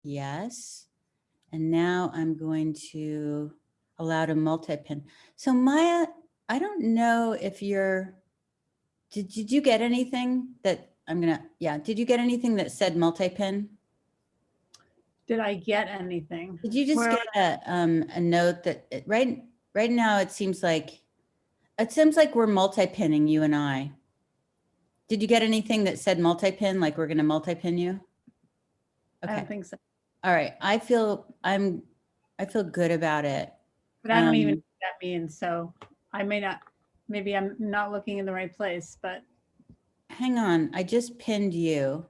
Yes. And now I'm going to allow to multi-pin. So Maya, I don't know if did you get anything that did you get anything that said multi-pin? Did I get anything? Did you just Where get a note that right now it seems like we're multi-pinning, you and I. Did you get anything that said multi-pin, like we're going to multi-pin you? I Okay. don't think so. All right. I feel good about it. But I don't even know what that means. So I may not, maybe I'm not looking in the right place, but Hang on. I just pinned you.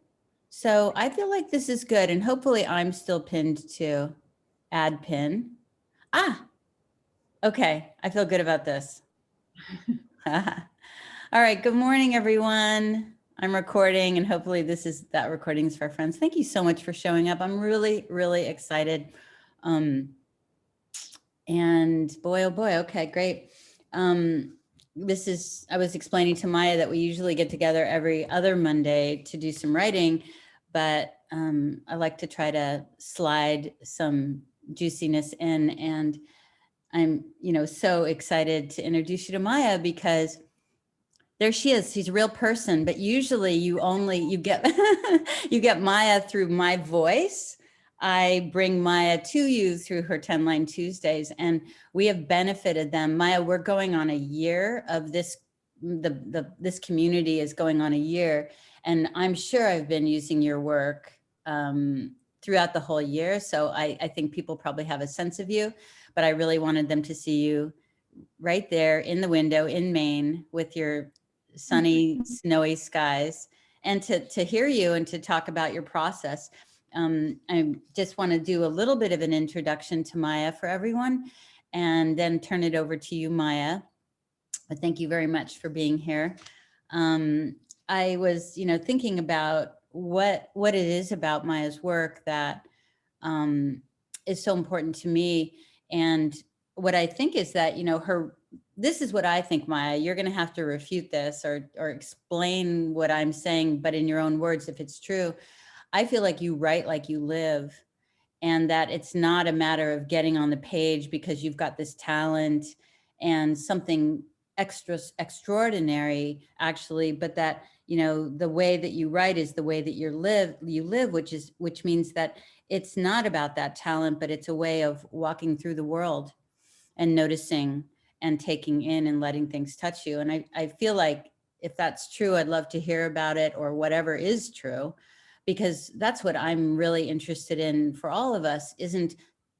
So I feel like this is good. And hopefully I'm still pinned to add pin. Ah, okay. I feel good about this. All right. Good morning, everyone. I'm recording and hopefully that recording is for our friends. Thank you so much for showing up. I'm really, really excited. And boy, oh boy. Okay, great. I was explaining to Maya that we usually get together every other Monday to do some writing, but I like to try to slide some juiciness in. And I'm, so excited to introduce you to Maya because there she is. She's a real person, but usually you get you get Maya through my voice. I bring Maya to you through her 10 Line Tuesdays, and we have benefited them. Maya, we're going on a year of this. This community is going on a year, and I'm sure I've been using your work throughout the whole year. So I think people probably have a sense of you, but I really wanted them to see you right there in the window in Maine with your sunny, snowy skies, and to hear you and to talk about your process. I just want to do a little bit of an introduction to Maya for everyone, and then turn it over to you, Maya. But thank you very much for being here. I was, thinking about what it is about Maya's work that is so important to me. And what I think is that, this is what I think, Maya, you're going to have to refute this or explain what I'm saying, but in your own words, if it's true. I feel like you write like you live, and that it's not a matter of getting on the page because you've got this talent and something extraordinary actually, but that, the way that you write is the way that you live, which means that it's not about that talent, but it's a way of walking through the world and noticing and taking in and letting things touch you. And I feel like if that's true, I'd love to hear about it, or whatever is true, because that's what I'm really interested in for all of us. Isn't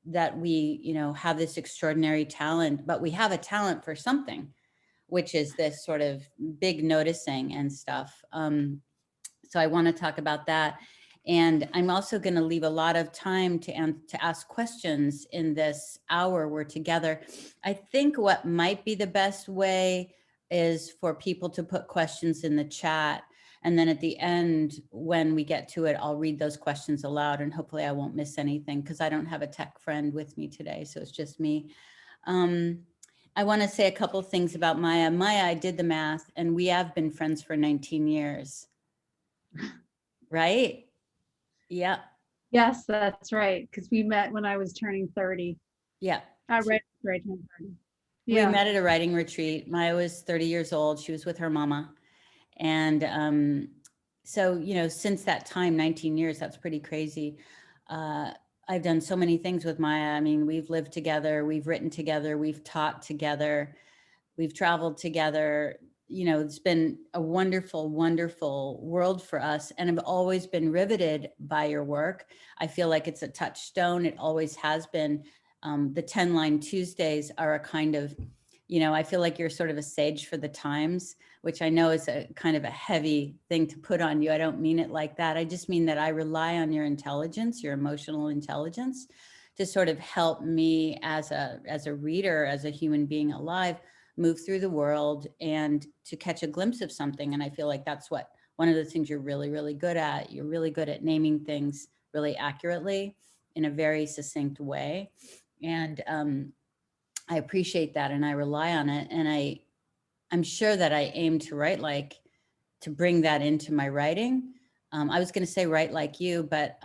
that we, have this extraordinary talent, but we have a talent for something, which is this sort of big noticing and stuff. So I want to talk about that. And I'm also going to leave a lot of time to ask questions in this hour we're together. I think what might be the best way is for people to put questions in the chat. And then at the end, when we get to it, I'll read those questions aloud, and hopefully I won't miss anything because I don't have a tech friend with me today. So it's just me. I want to say a couple things about Maya. Maya, I did the math, and we have been friends for 19 years. Right? Yeah. yes, that's right. Because we met when I was turning 30. Yeah. I read right turned 30. We Yeah. met at a writing retreat. Maya was 30 years old. She was with her mama. And so, since that time, 19 years, that's pretty crazy. I've done so many things with Maya. I mean, we've lived together, we've written together, we've taught together, we've traveled together. It's been a wonderful, wonderful world for us. And I've always been riveted by your work. I feel like it's a touchstone. It always has been. The 10 Line Tuesdays are a kind of, I feel like you're sort of a sage for the times, which I know is a kind of a heavy thing to put on you. I don't mean it like that. I just mean that I rely on your intelligence, your emotional intelligence, to sort of help me as a reader, as a human being alive, move through the world and to catch a glimpse of something. And I feel like that's one of the things you're really, really good at. You're really good at naming things really accurately in a very succinct way. And I appreciate that, and I rely on it. And I'm sure that I aim to write to bring that into my writing. I was going to say write like you, but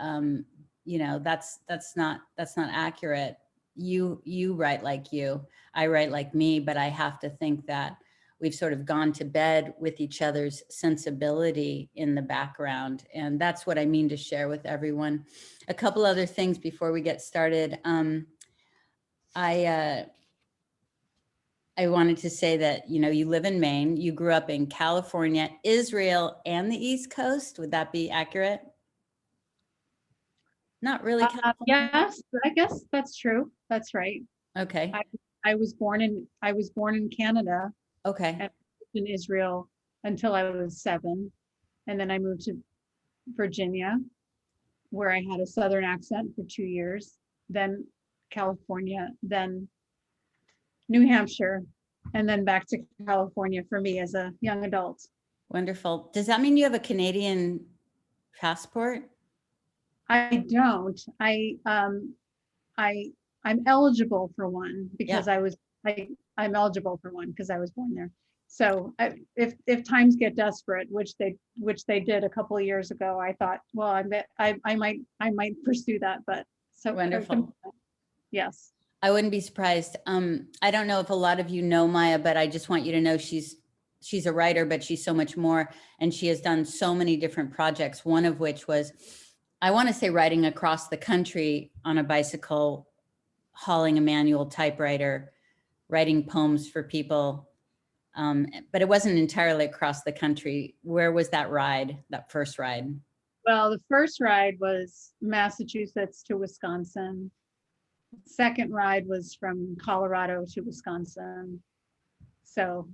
you know, that's not accurate. You write like you, I write like me, but I have to think that we've sort of gone to bed with each other's sensibility in the background. And that's what I mean to share with everyone. A couple other things before we get started. I wanted to say that, you know, you live in Maine, you grew up in California, Israel, and the East Coast. Would that be accurate? Not really California. Yes, I guess that's true. That's right. Okay. I was born in Canada Okay. and in Israel until I was 7. And then I moved to Virginia, where I had a Southern accent for 2 years, then California, then New Hampshire, and then back to California for me as a young adult. Wonderful. Does that mean you have a Canadian passport? I don't. I'm eligible for one because I'm eligible for one because I was born there. So if times get desperate, which they did a couple of years ago, I thought, well, I might pursue that. But so Wonderful. Yes. I wouldn't be surprised. I don't know if a lot of you know Maya, but I just want you to know she's a writer, but she's so much more. And she has done so many different projects, one of which was, I want to say, riding across the country on a bicycle, hauling a manual typewriter, writing poems for people. But it wasn't entirely across the country. Where was that ride, that first ride? Well, the first ride was Massachusetts to Wisconsin. Second ride was from Colorado to Wisconsin. So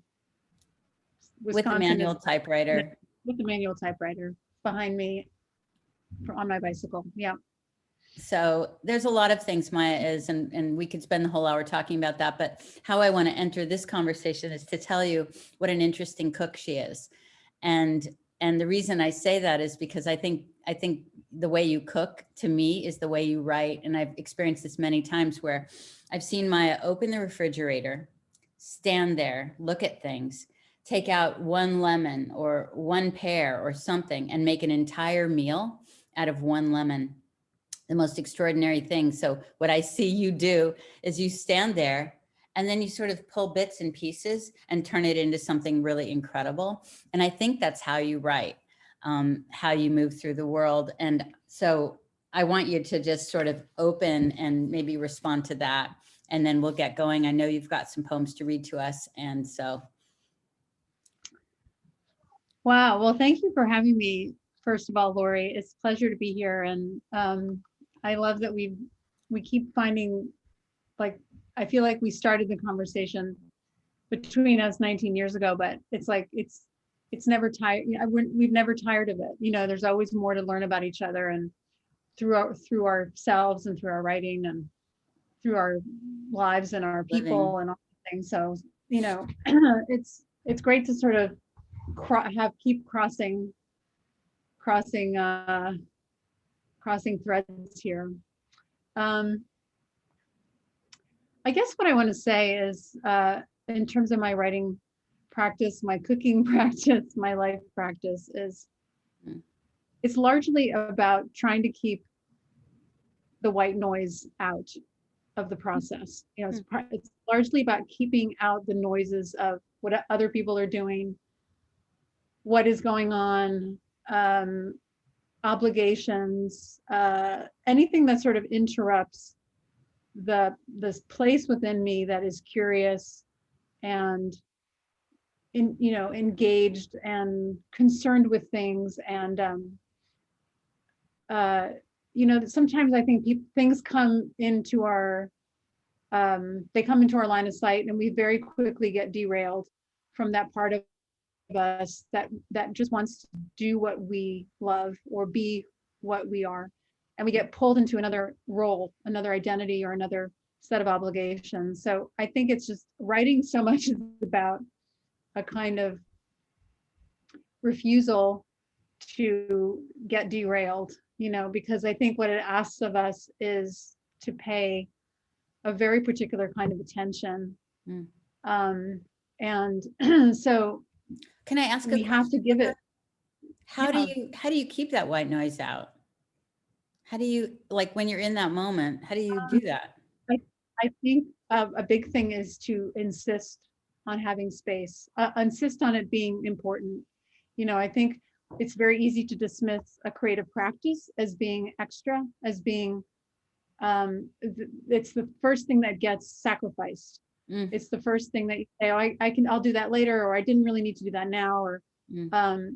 with the manual typewriter. With the manual typewriter behind me on my bicycle. Yeah. So there's a lot of things Maya is, and we could spend the whole hour talking about that. But how I want to enter this conversation is to tell you what an interesting cook she is. And the reason I say that is because I think the way you cook to me is the way you write. And I've experienced this many times where I've seen Maya open the refrigerator, stand there, look at things, take out one lemon or one pear or something and make an entire meal out of one lemon. The most extraordinary thing. So what I see you do is you stand there and then you sort of pull bits and pieces and turn it into something really incredible. And I think that's how you write, how you move through the world. And so I want you to just sort of open and maybe respond to that. And then we'll get going. I know you've got some poems to read to us. And so. Wow. Well, thank you for having me. First of all, Lori, it's a pleasure to be here. And I love that we keep finding, like, I feel like we started the conversation between us 19 years ago, but it's like, it's never tired. We've never tired of it. You know, there's always more to learn about each other and through ourselves and through our writing and through our lives and our people and all things. So, you know, it's great to sort of keep crossing threads here. I guess what I want to say is, in terms of my writing practice, my cooking practice, my life practice is, it's largely about trying to keep the white noise out of the process. You know, it's largely about keeping out the noises of what other people are doing, what is going on, obligations, anything that sort of interrupts this place within me that is curious and engaged and concerned with things. And sometimes I think things come into our line of sight, and we very quickly get derailed from that part of us that just wants to do what we love or be what we are, and we get pulled into another role, another identity, or another set of obligations. So I think it's just writing so much is about a kind of refusal to get derailed, because I think what it asks of us is to pay a very particular kind of attention. And so can I ask we have to give it. How do you keep that white noise out? How do you, like, when you're in that moment, how do you do that? I, I think a big thing is to insist on having space, insist on it being important. I think it's very easy to dismiss a creative practice as being extra, as being, it's the first thing that gets sacrificed. Mm, It's the first thing that you say, oh, I'll do that later, or I didn't really need to do that now. Or mm,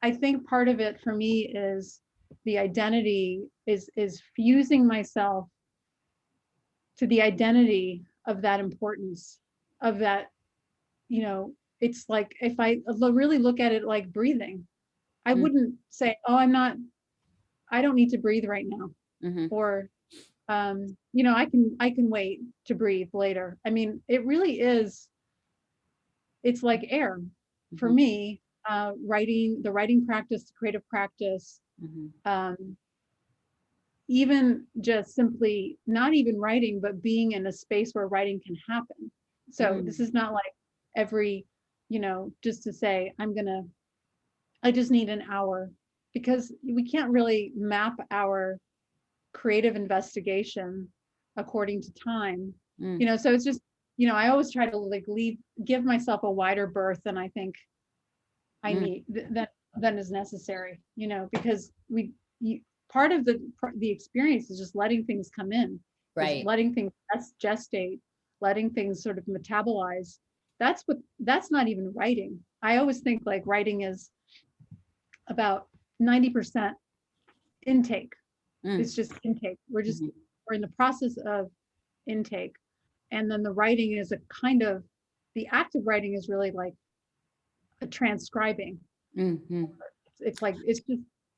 I think part of it for me is the identity is fusing myself to the identity of that importance, of that, it's like, if I really look at it like breathing, I mm, wouldn't say, oh, I don't need to breathe right now. mhm, Or, I can wait to breathe later. I mean, it really is, it's like air for mhm, me. The writing practice, the creative practice, mhm, um, even just simply not even writing, but being in a space where writing can happen. So this mm, is not like every, just to say, I just need an hour, because we can't really map our creative investigation according to time. mm, So it's just, I always try to like give myself a wider berth than I think I mm. need, than is necessary, because part of the experience is just letting things come in, is Right. letting things gestate, letting things sort of metabolize. That's not even writing. I always think like writing is about 90% intake. Mm, It's just intake. mhm, We're in the process of intake. And then the writing is a kind of, the act of writing is really like a transcribing. mhm. It's like,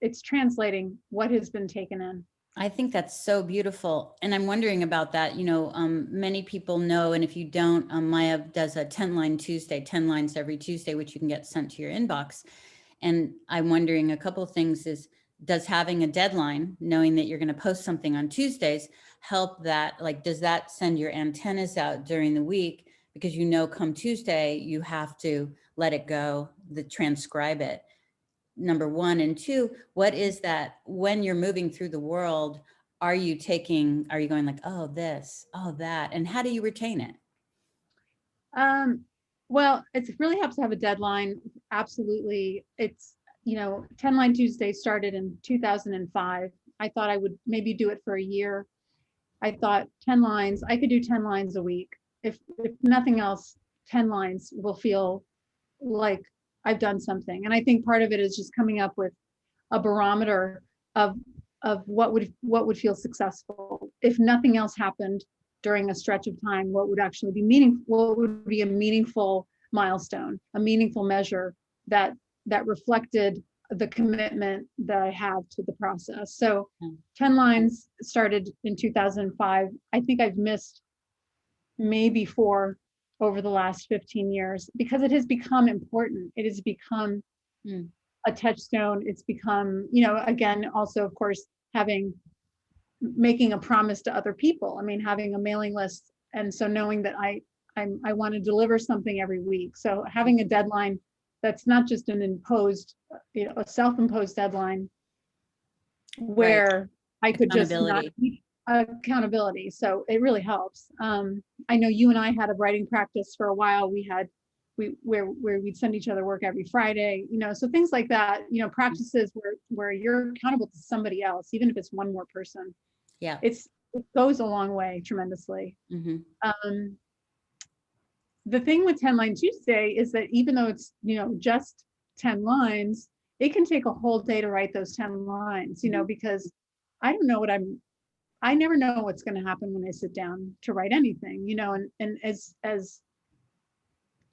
it's translating what has been taken in. I think that's so beautiful. And I'm wondering about that. Many people know, and if you don't, Maya does a 10 line Tuesday, 10 lines every Tuesday, which you can get sent to your inbox. And I'm wondering a couple of things is, does having a deadline, knowing that you're going to post something on Tuesdays, help that? Like, does that send your antennas out during the week? Because come Tuesday, you have to let it go, transcribe it. Number one. And two, what is that when you're moving through the world? Are you going like, oh, this, oh, that? And how do you retain it? Um, well, it really helps to have a deadline. Absolutely. 10 Line Tuesday started in 2005. I thought I would maybe do it for a year. I thought 10 lines, I could do 10 lines a week. If nothing else, 10 lines will feel like I've done something. And I think part of it is just coming up with a barometer of what would feel successful. If nothing else happened during a stretch of time, what would actually be meaningful, what would be a meaningful milestone, a meaningful measure that reflected the commitment that I have to the process. So Mm, 10 lines started in 2005. I think I've missed maybe 4 over the last 15 years, because it has become important. It has become mm, a touchstone. It's become, again, also, of course, making a promise to other people. I mean, having a mailing list. And so knowing that I want to deliver something every week. So having a deadline that's not just an imposed, a self-imposed deadline right. where I could just not Accountability. keep accountability. So it really helps. I know you and I had a writing practice for a while. Where we'd send each other work every Friday, so things like that, practices where you're accountable to somebody else, even if it's one more person. Yeah. It goes a long way tremendously. Hmm. The thing with 10 Line Tuesday is that even though it's, just 10 lines, it can take a whole day to write those 10 lines, because I don't know I never know what's going to happen when I sit down to write anything, and as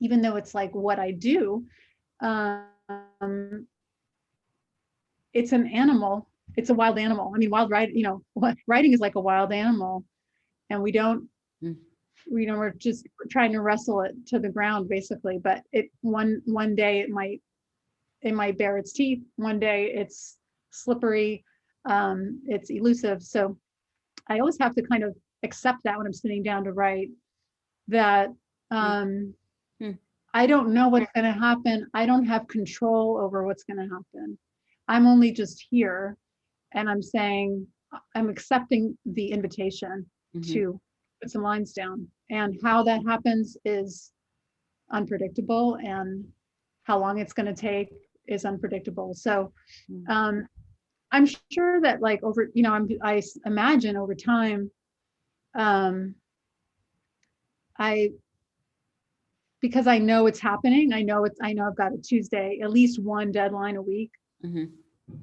even though it's like what I do, um, it's an animal. It's a wild animal. I mean, writing is like a wild animal, and Mm, we're just trying to wrestle it to the ground basically. But one day it might bare its teeth. One day it's slippery. It's elusive. So I always have to kind of accept that when I'm sitting down to write, that mm, um, mm, I don't know what's going to happen. I don't have control over what's going to happen. I'm only just here, and I'm saying I'm accepting the invitation Mhm. to put some lines down. And how that happens is unpredictable, and how long it's going to take is unpredictable. So Mm. I'm sure that like over, I imagine over time, um, I, because I know it's happening, I know I've got a Tuesday, at least one deadline a week. Mhm.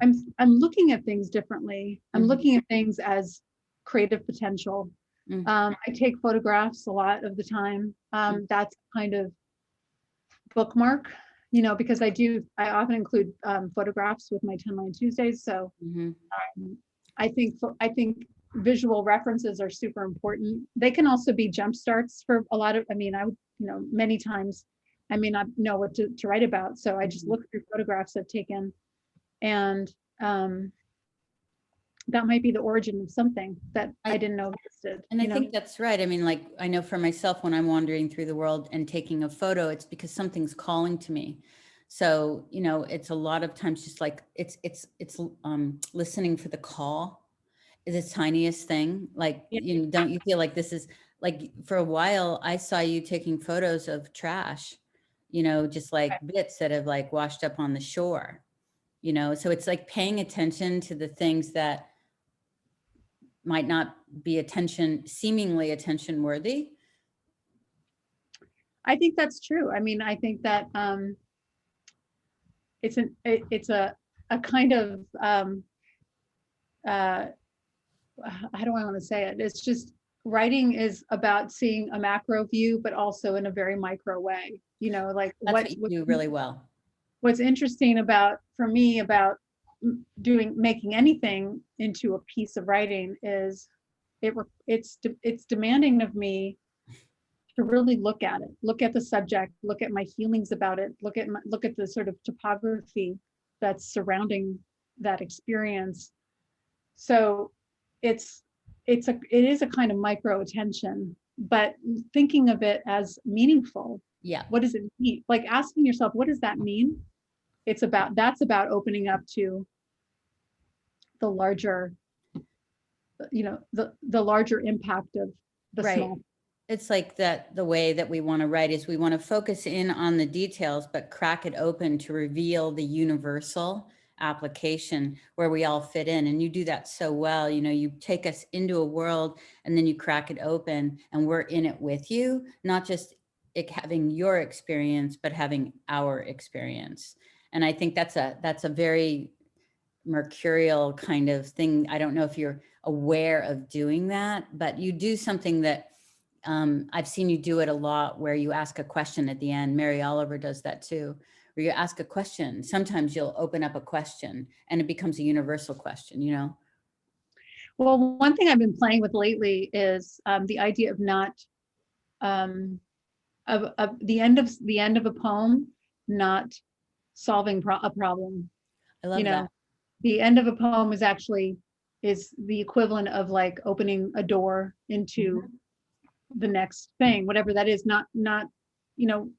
I'm looking at things differently. I'm Mhm. looking at things as creative potential. Mm. I take photographs a lot of the time. That's kind of bookmark, because I often include photographs with my 10 line Tuesdays. So Mhm. I think visual references are super important. They can also be jump starts for a lot of, I would, many times I may not know what to write about. So I just Mhm. look through photographs I've taken, and um, that might be the origin of something that I I didn't know existed, And I think that's right. I mean, like, I know for myself, when I'm wandering through the world and taking a photo, it's because something's calling to me. So, it's a lot of times just like it's listening for the call is the tiniest thing. Like, Yeah. don't you feel like this is like, for a while I saw you taking photos of trash, just like bits that have like washed up on the shore, so it's like paying attention to the things that might not be seemingly attention worthy. I think that's true. I think that it's a kind of uh, how do I want to say it? It's just writing is about seeing a macro view, but also in a very micro way. Like That's what you do really well. what's interesting about for me about making anything into a piece of writing is it's demanding of me to really look at the subject, look at my feelings about it, look at the sort of topography that's surrounding that experience. So it's it is a kind of micro attention, but thinking of it as meaningful. Yeah. What does it mean? Like asking yourself, what does that mean? That's about opening up to the larger, the larger impact of the Right. small. It's like that the way that we want to write is we want to focus in on the details, but crack it open to reveal the universal application where we all fit in. And you do that so well. You take us into a world and then you crack it open and we're in it with you, not just having your experience, but having our experience. And I think that's a very mercurial kind of thing. I don't know if you're aware of doing that, but you do something that I've seen you do it a lot, where you ask a question at the end. Mary Oliver does that too, where you ask a question. Sometimes you'll open up a question and it becomes a universal question. Well, one thing I've been playing with lately is the idea of not of the end of a poem not solving a problem. I You love know, that. the end of a poem is the equivalent of like opening a door into Mhm. the next thing, whatever that is. Not you know,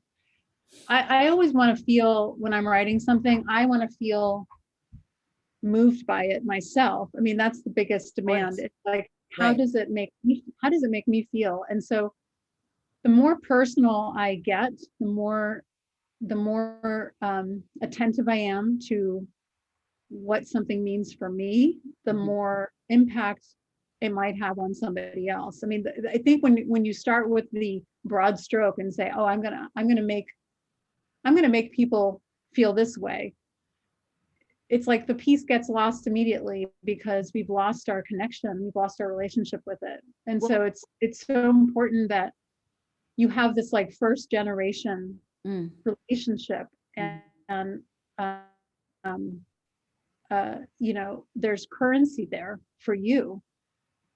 I always want to feel when I'm writing something, I want to feel moved by it myself. That's the biggest Of demand. course. It's like, Right. how does it make me feel? And so the more personal I get, the more attentive I am to what something means for me, the Mhm. more impact it might have on somebody else. I think when you start with the broad stroke and say, "Oh, I'm gonna make people feel this way," it's like the piece gets lost immediately because we've lost our connection, we've lost our relationship with it. And Well, so it's so important that you have this like first generation mm, relationship, mm. and um, there's currency there for you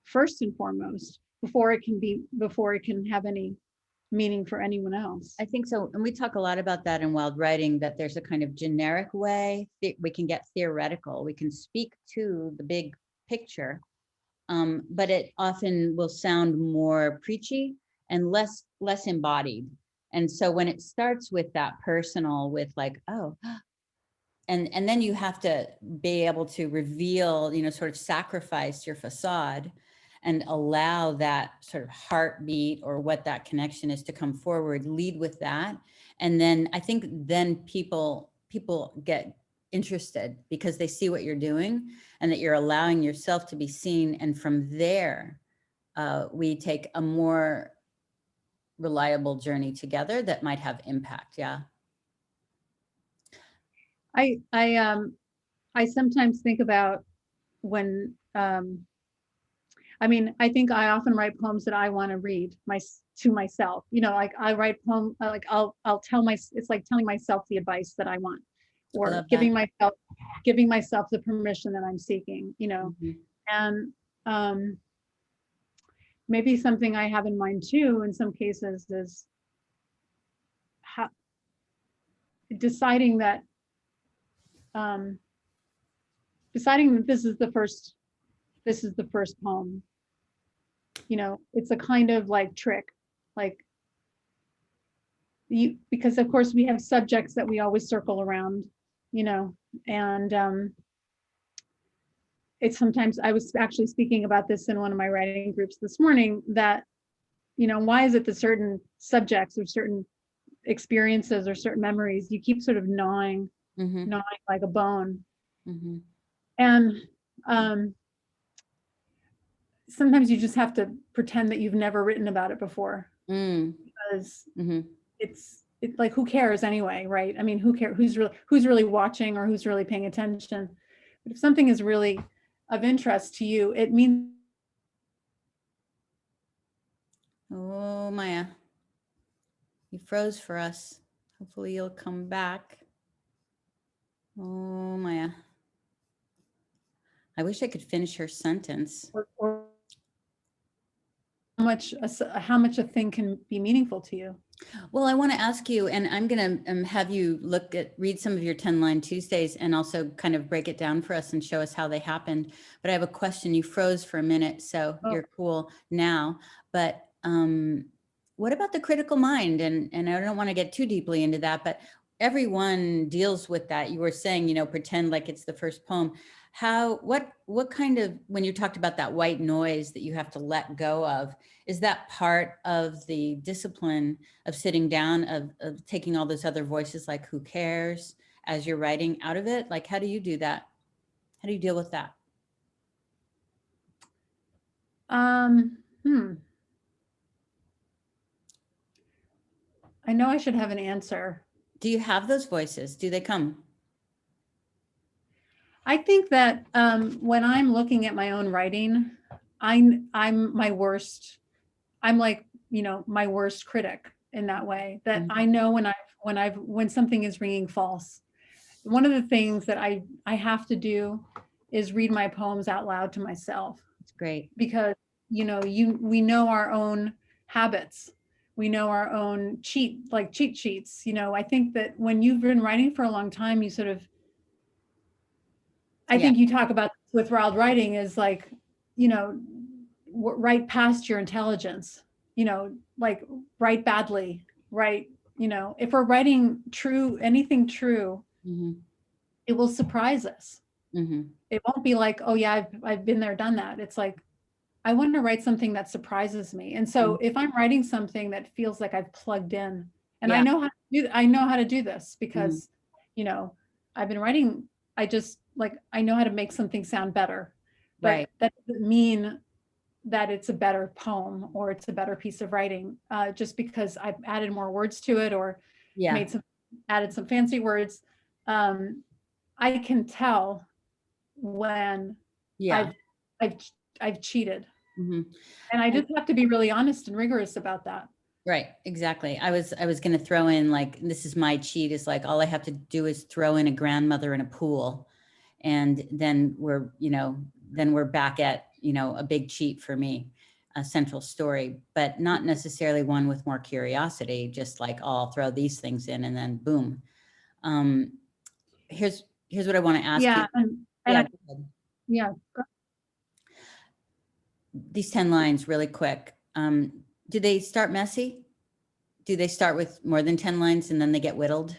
first and foremost before it can have any meaning for anyone else. I think so. And we talk a lot about that in wild writing, that there's a kind of generic way that we can get theoretical. We can speak to the big picture, but it often will sound more preachy and less embodied. And so when it starts with that personal, with like, oh, and then you have to be able to reveal, sort of sacrifice your facade and allow that sort of heartbeat or what that connection is to come forward, lead with that. And then I think then people get interested because they see what you're doing and that you're allowing yourself to be seen. And from there, we take a more reliable journey together that might have impact. Yeah. I sometimes think about when, I mean, I think I often write poems that I want to read to myself, like I write poem, like I'll tell it's like telling myself the advice that I want, I or love giving that. myself the permission that I'm seeking, Mhm. and maybe something I have in mind too, in some cases, is how, deciding that um, this is the first poem. It's a kind of like trick, like because of course we have subjects that we always circle around, and it's sometimes, I was actually speaking about this in one of my writing groups this morning, that why is it that certain subjects or certain experiences or certain memories you keep sort of gnawing like a bone. Mm-hmm. And sometimes you just have to pretend that you've never written about it before, because it's like, who cares anyway, right? I mean, who cares who's really watching or who's really paying attention? But if something is really of interest to you, it means. Oh, Maya, you froze for us. Hopefully you'll come back. Oh, Maya. I wish I could finish her sentence. Or how much a thing can be meaningful to you. Well, I want to ask you, and I'm going to have you read some of your 10-line Tuesdays and also kind of break it down for us and show us how they happened. But I have a question. You froze for a minute, so you're cool now. But what about the critical mind? And I don't want to get too deeply into that, but everyone deals with that. You were saying, pretend like it's the first poem. What kind of, when you talked about that white noise that you have to let go of, is that part of the discipline of sitting down, of taking all those other voices, like who cares, as you're writing out of it? Like, how do you do that? How do you deal with that? I know I should have an answer. Do you have those voices? Do they come? I think that when I'm looking at my own writing, I'm my worst. I'm like, my worst critic in that way. That I know when something is ringing false. One of the things that I have to do is read my poems out loud to myself. It's great. Because we know our own habits. We know our own cheat sheets. I think that when you've been writing for a long time, you sort of, I think you talk about with wild writing is like, write past your intelligence, like write badly, write, if we're writing anything true, it will surprise us. It won't be like, oh yeah, I've been there, done that. It's like, I want to write something that surprises me. And so if I'm writing something that feels like I've plugged in, and I know how to do this because, I've been writing, I know how to make something sound better, but that doesn't mean that it's a better poem or it's a better piece of writing, just because I've added more words to it or added some fancy words. I can tell when I've cheated. And I just have to be really honest and rigorous about that. Right, exactly. I was going to throw in, like, this is my cheat, is like, all I have to do is throw in a grandmother in a pool, and then we're back at, a big cheat for me, a central story, but not necessarily one with more curiosity, just like, oh, I'll throw these things in and then boom. Here's what I want to ask you. These 10 lines really quick. Do they start messy? Do they start with more than 10 lines and then they get whittled?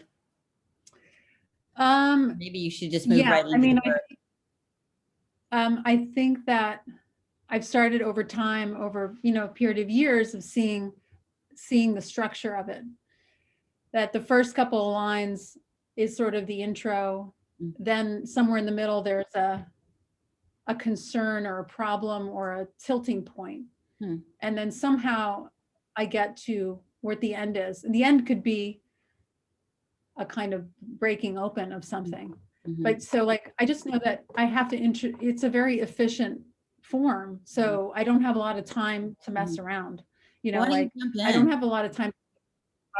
Maybe you should just move Yeah, right I into mean, the work. I think that I've started over time, over, a period of years of seeing the structure of it. That the first couple of lines is sort of the intro. Mm. Then somewhere in the middle, there's a concern or a problem or a tilting point. Hmm. And then somehow I get to where the end is. And the end could be a kind of breaking open of something. Mhm. But so like, I just know that I have to, it's a very efficient form. So I don't have a lot of time to mess around, Why don't you like jump I don't in? have a lot of time.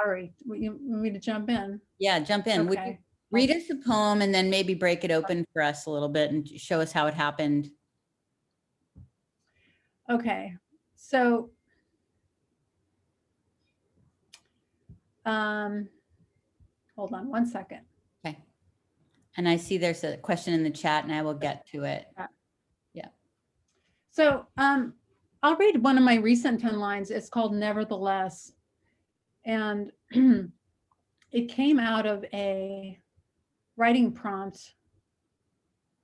Sorry, you want me to jump in? Yeah, jump in. Would you Okay. read us a poem and then maybe break it open for us a little bit and show us how it happened? Okay. So, hold on one second. Okay. And I see there's a question in the chat and I will get to it. Yeah. So, I'll read one of my recent 10 lines. It's called Nevertheless. And it came out of a writing prompt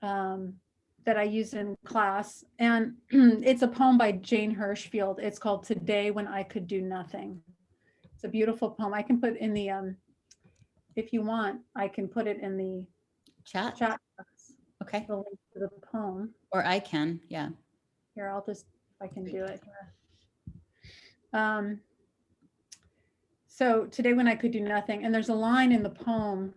that I used in class. And it's a poem by Jane Hirschfield. It's called Today When I Could Do Nothing. It's a beautiful poem. I can put in the, if you want, I can put it in the Chat? chat box, Okay. the link to the poem. Or I can, yeah. Here, I'll just, if I can do it here. So today when I could do nothing, and there's a line in the poem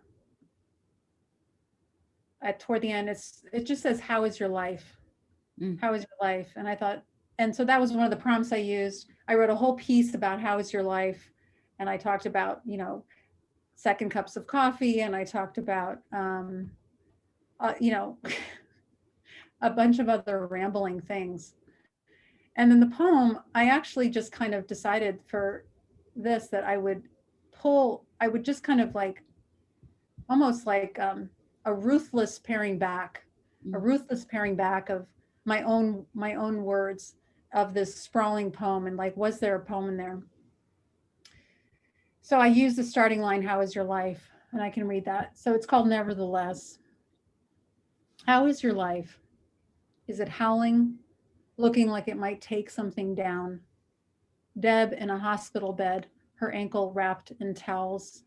toward the end, it just says, how is your life? Mm. How is your life? And I thought, and so that was one of the prompts I used. I wrote a whole piece about how is your life. And I talked about, second cups of coffee. And I talked about, a bunch of other rambling things. And then the poem, I actually just kind of decided for this that I would just kind of like, almost like a ruthless paring back, Mm. of my own words of this sprawling poem. And like, was there a poem in there? So I use the starting line, how is your life? And I can read that. So it's called Nevertheless. How is your life? Is it howling, looking like it might take something down? Deb in a hospital bed, her ankle wrapped in towels.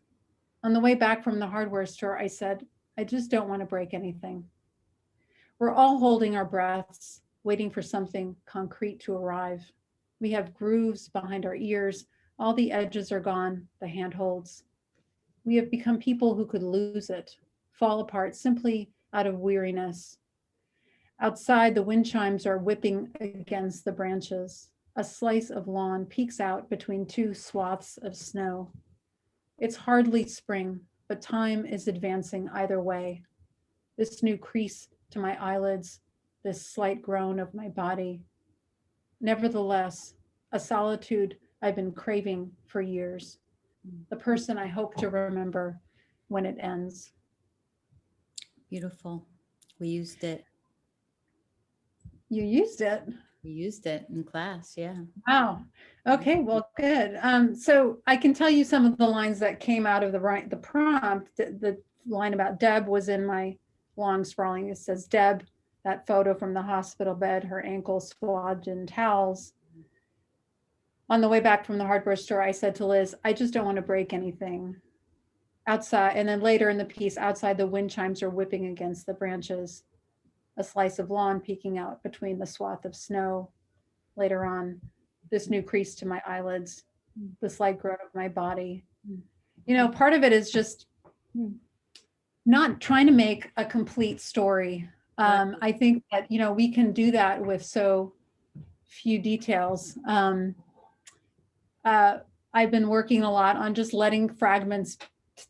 On the way back from the hardware store, I said, I just don't want to break anything. We're all holding our breaths, waiting for something concrete to arrive. We have grooves behind our ears. All the edges are gone, the handholds. We have become people who could lose it, fall apart simply out of weariness. Outside, the wind chimes are whipping against the branches. A slice of lawn peeks out between two swaths of snow. It's hardly spring, but time is advancing either way. This new crease to my eyelids, this slight groan of my body. Nevertheless, a solitude I've been craving for years. The person I hope to remember when it ends. Beautiful. We used it. You used it. We used it in class. Yeah. Wow. Okay, well, good. So I can tell you some of the lines that came out of the prompt. The line about Deb was in my long sprawling. It says, Deb, that photo from the hospital bed, her ankle swathed in towels. On the way back from the hardware store, I said to Liz, I just don't want to break anything. Outside, and then later in the piece, outside the wind chimes are whipping against the branches. A slice of lawn peeking out between the swath of snow. Later on, this new crease to my eyelids, the slight groan of my body. Part of it is just not trying to make a complete story. I think that, we can do that with so few details. I've been working a lot on just letting fragments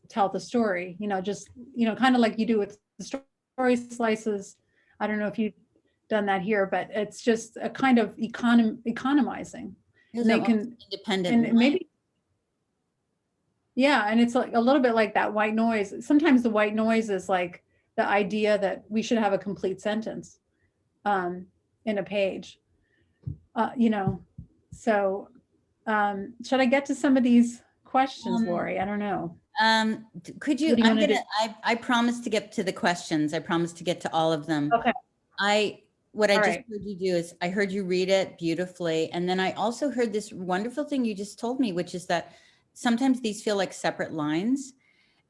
tell the story, just, kind of like you do with the story slices. I don't know if you've done that here, but it's just a kind of economizing. And they can independent. And maybe, yeah, and it's like a little bit like that white noise. Sometimes the white noise is like the idea that we should have a complete sentence in a page, so should I get to some of these questions, Lori? I don't know. Could What you, do you want to do? I promised to get to the questions. I promised to get to all of them. Okay. What I All just right. heard you do is I heard you read it beautifully. And then I also heard this wonderful thing you just told me, which is that sometimes these feel like separate lines.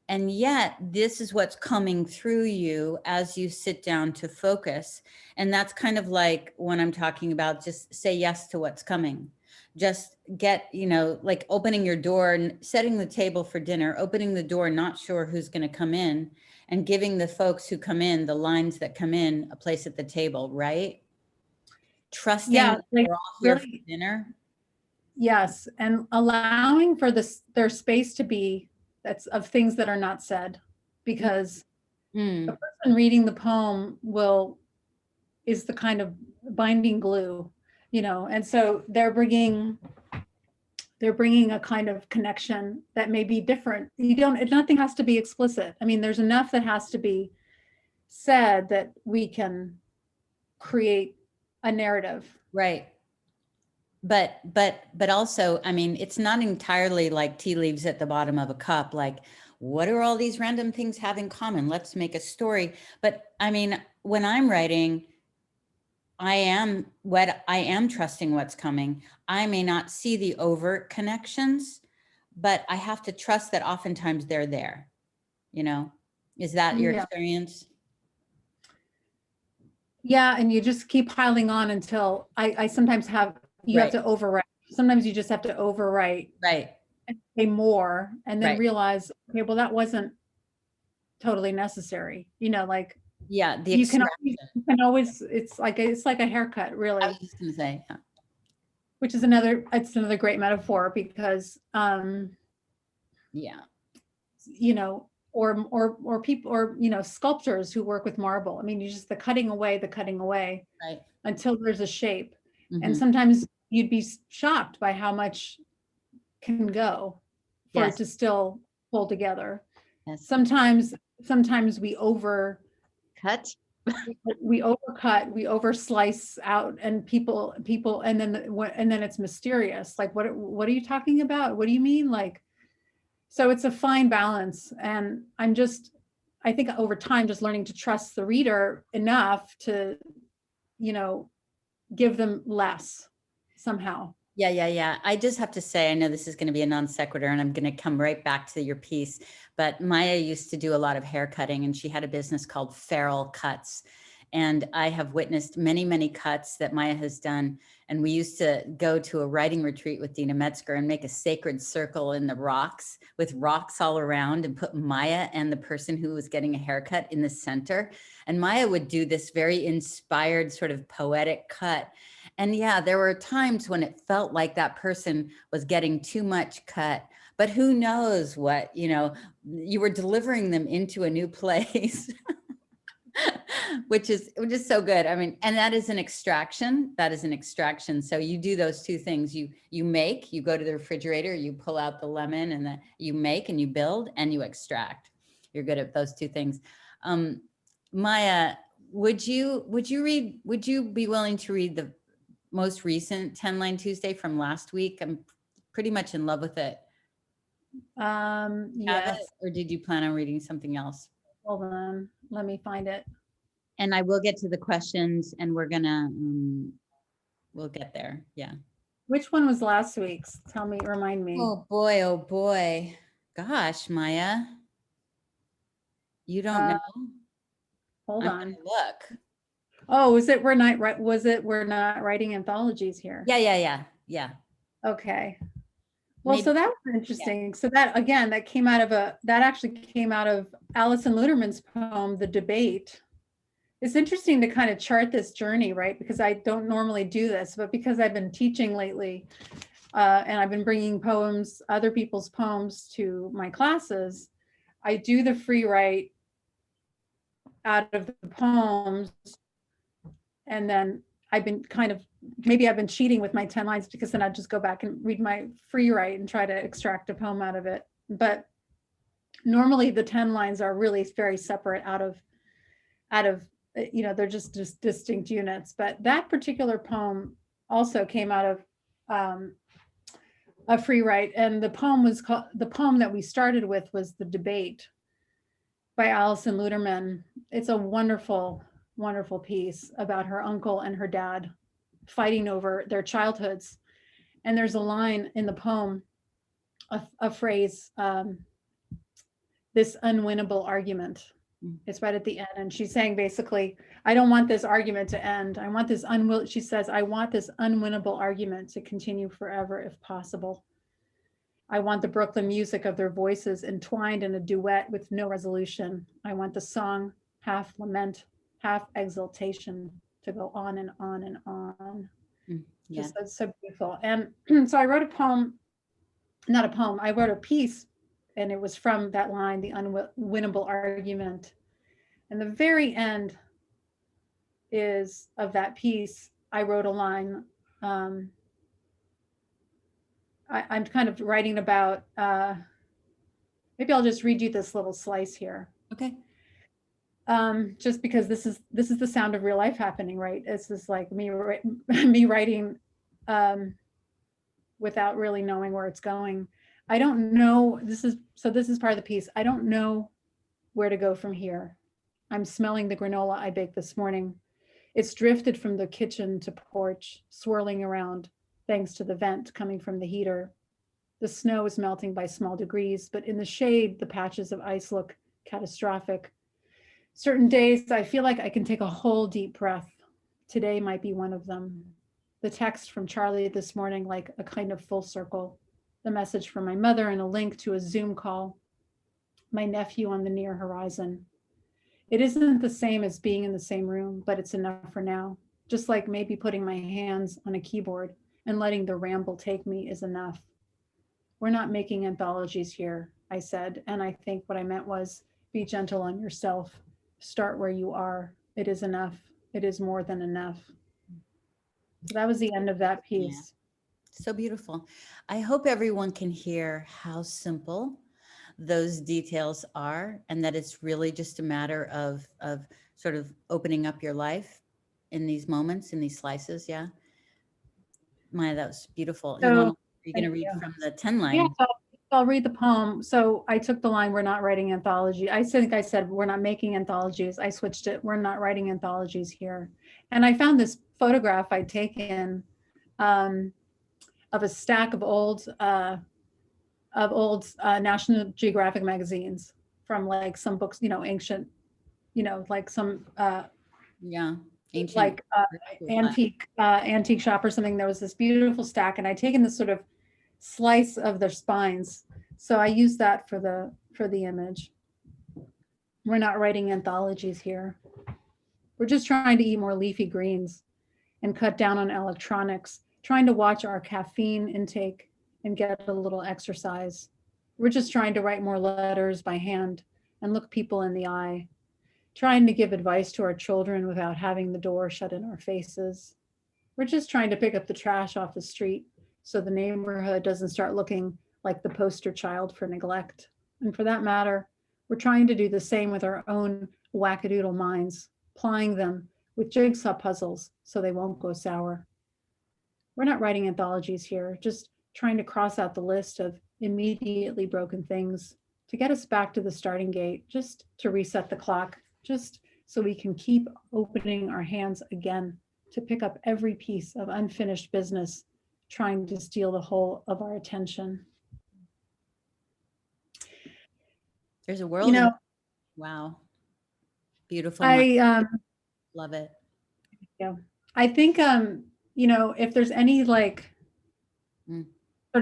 And yet this is what's coming through you as you sit down to focus. And that's kind of like when I'm talking about just say yes to what's coming. Just get, like opening your door and setting the table for dinner, opening the door, not sure who's going to come in, and giving the folks who come in, the lines that come in, a place at the table, right? Trusting Yeah, that like we're all here for really, dinner. yes, and allowing for their space to be that's of things that are not said, because the Mm, person reading the poem is the kind of binding glue, and so they're bringing a kind of connection that may be different. Nothing has to be explicit. I mean, there's enough that has to be said that we can create a narrative. right. But also, I mean, it's not entirely like tea leaves at the bottom of a cup. Like, what do all these random things have in common? Let's make a story. But I mean, when I'm writing, I am trusting what's coming. I may not see the overt connections, but I have to trust that oftentimes they're there. Is that your Yeah. experience? Yeah, and you just keep piling on until I sometimes you have Right, to overwrite. Sometimes you just have to overwrite right, and say more and then right. realize, okay, well, that wasn't totally necessary. Like Yeah, the you can always, extraction. it's like a haircut, I was really, just gonna say, yeah. which is it's another great metaphor because Yeah, you know, or people or sculptors who work with marble. I mean, you just the cutting away right. until there's a shape. And Hmm. sometimes you'd be shocked by how much can go for it Yes, to still pull together. yes. Sometimes Cut. we overcut, we overslice out, and people, and then it's mysterious. Like, what are you talking about? What do you mean? Like, so it's a fine balance, and I think over time, just learning to trust the reader enough to, you know, give them less somehow. Yeah, yeah, yeah. I just have to say, I know this is going to be a non sequitur and I'm going to come right back to your piece, but Maya used to do a lot of hair cutting and she had a business called Feral Cuts. And I have witnessed many, many cuts that Maya has done. And we used to go to a writing retreat with Dina Metzger and make a sacred circle in the rocks with rocks all around and put Maya and the person who was getting a haircut in the center. And Maya would do this very inspired sort of poetic cut. And yeah, there were times when it felt like that person was getting too much cut, but who knows what, you were delivering them into a new place, which is so good. I mean, and that is an extraction. That is an extraction. So you do those two things. You go to the refrigerator, you pull out the lemon and you make and you build and you extract. You're good at those two things. Maya, would you be willing to read the most recent 10 Line Tuesday from last week? I'm pretty much in love with it. Have it, Yes. or did you plan on reading something else? Hold on. Let me find it. And I will get to the questions and we'll get there. Yeah. Which one was last week's? Remind me. Oh boy. Oh boy. Gosh, Maya, you don't Uh, know? hold I'm on. gonna look. Oh, we're not writing anthologies here? Yeah, yeah, yeah, yeah. Okay. Well, Maybe. so that was interesting. So that again, that actually came out of Alison Luterman's poem, The Debate. It's interesting to kind of chart this journey, right? Because I don't normally do this, but because I've been teaching lately, and I've been bringing other people's poems to my classes, I do the free write out of the poems, and then maybe I've been cheating with my 10 lines, because then I'd just go back and read my free write and try to extract a poem out of it. But normally the 10 lines are really very separate out of, they're just distinct units. But that particular poem also came out of a free write. And the poem was called, the poem that we started with was The Debate by Alison Luterman. It's a wonderful, wonderful piece about her uncle and her dad fighting over their childhoods. And there's a line in the poem, a phrase, this unwinnable argument. It's right at the end. And she's saying basically, I don't want this argument to end. I want this she says, I want this unwinnable argument to continue forever if possible. I want the Brooklyn music of their voices entwined in a duet with no resolution. I want the song, half lament, half exultation, to go on and on and on. Yeah. Just that's so beautiful. And so I wrote a poem, not a poem, I wrote a piece, and it was from that line, the unwinnable argument. And the very end is of that piece, I wrote a line. I'm kind of writing about, maybe I'll just read you this little slice here. Okay. Just because this is the sound of real life happening, right? This is like me writing without really knowing where it's going. I don't know, this is part of the piece. I don't know where to go from here. I'm smelling the granola I baked this morning. It's drifted from the kitchen to porch, swirling around, thanks to the vent coming from the heater. The snow is melting by small degrees, but in the shade, the patches of ice look catastrophic. Certain days, I feel like I can take a whole deep breath. Today might be one of them. The text from Charlie this morning, like a kind of full circle. The message from my mother and a link to a Zoom call. My nephew on the near horizon. It isn't the same as being in the same room, but it's enough for now. Just like maybe putting my hands on a keyboard and letting the ramble take me is enough. We're not making anthologies here, I said, and I think what I meant was be gentle on yourself. Start where you are. It is enough. It is more than enough. So that was the end of that piece. Yeah. So beautiful. I hope everyone can hear how simple those details are, and that it's really just a matter of sort of opening up your life in these moments, in these slices. Yeah. Maya, that was beautiful. So, you're going to read from the 10 line. Yeah, I'll read the poem. So I took the line, we're not writing anthology. I think I said, we're not making anthologies. I switched it. We're not writing anthologies here. And I found this photograph I'd taken of a stack of old National Geographic magazines from like some books, ancient, like some, yeah. Ancient, like antique shop or something. There was this beautiful stack, and I'd taken this sort of slice of their spines. So I used that for the image. We're not writing anthologies here. We're just trying to eat more leafy greens and cut down on electronics, trying to watch our caffeine intake and get a little exercise. We're just trying to write more letters by hand and look people in the eye, trying to give advice to our children without having the door shut in our faces. We're just trying to pick up the trash off the street so the neighborhood doesn't start looking like the poster child for neglect. And for that matter, we're trying to do the same with our own wackadoodle minds, plying them with jigsaw puzzles so they won't go sour. We're not writing anthologies here, just trying to cross out the list of immediately broken things to get us back to the starting gate, just to reset the clock, just so we can keep opening our hands again to pick up every piece of unfinished business trying to steal the whole of our attention. There's a world. Wow. Beautiful. Love it. Yeah. I think, if there's any sort